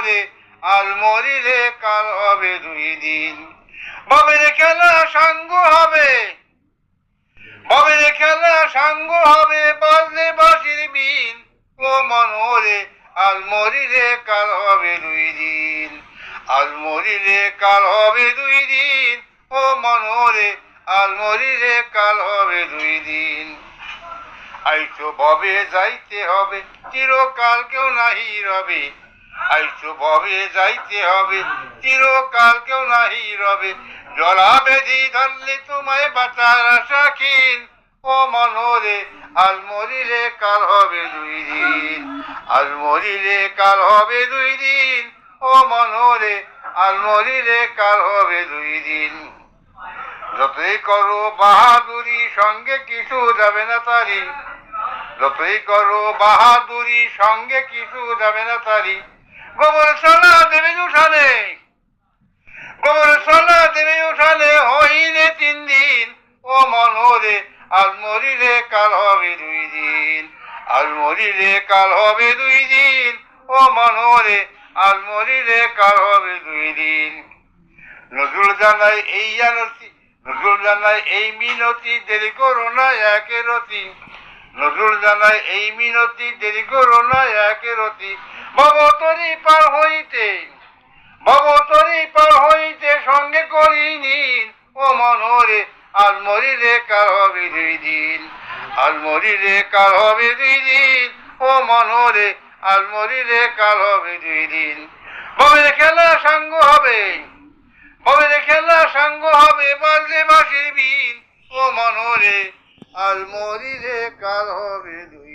মনোরে আল মরিলে কাল হবে দুই দিন। ভবের খেলা সাঙ্গ হবে, ভবের খেলা সাঙ্গ হবে, বাজলে বাঁশির বিন। ও মনোরে আল মরিলে কাল হবে দুই দিন, আল মরিলে কাল হবে দুই দিন। ও মনোরে আল মরিলে কাল হবে দুই দিন। আইসো ভবে যাইতে হবে, চিরকাল কেউ নাহি রবে। আইসো ভবে যাইতে হবে, চিরকাল কেউ নাহি রবে। জলা বেধি ধরলে তোমায় বাঁচার আশা ক্ষীণ। ও মনোরে আল মরিলে কাল হবে দুই দিন, আল মরিলে কাল হবে দুই দিন। ও মনোরে আল মরিলে কাল হবে দুই দিন। যতই করো বাহাদুরি সঙ্গে কিছু যাবে না তারি, যতই করো বাহাদুরি সঙ্গে কিছু যাবে না তারি। গোবর সলা দেবে উঠানে, গোবর সলা দেবে উঠানে হইলে তিন দিন। ও মনোরে আল মরিলে কাল হবে দুই দিন, আল মরিলে কাল হবে দুই দিন। ও মনোরে আল মরিলে কাল হবে দুই দিন। নজরুল জানাই এই আনতি, নজরুল জানাই এই মিনতি, দেরি করো না একে রতি। নজরুল জানাই এই মিনতি, দেরি করো না একে রতি। ভবতরী পার হইতে, ভবতরী পার হইতে সঙ্গে করি নিন। ও মনোরে আল মরিলে কাল হবে দুই দিন, আল মরিলে কাল হবে দুই দিন। ও মনোরে আল মরিলে কাল হবে দুই দিন। ভবের খেলা সাঙ্গ হবে, ভবের খেলা সাঙ্গ হবে, বাজলে বাঁশির বিন। ও মনোরে আল মরিলে কাল হবে দুই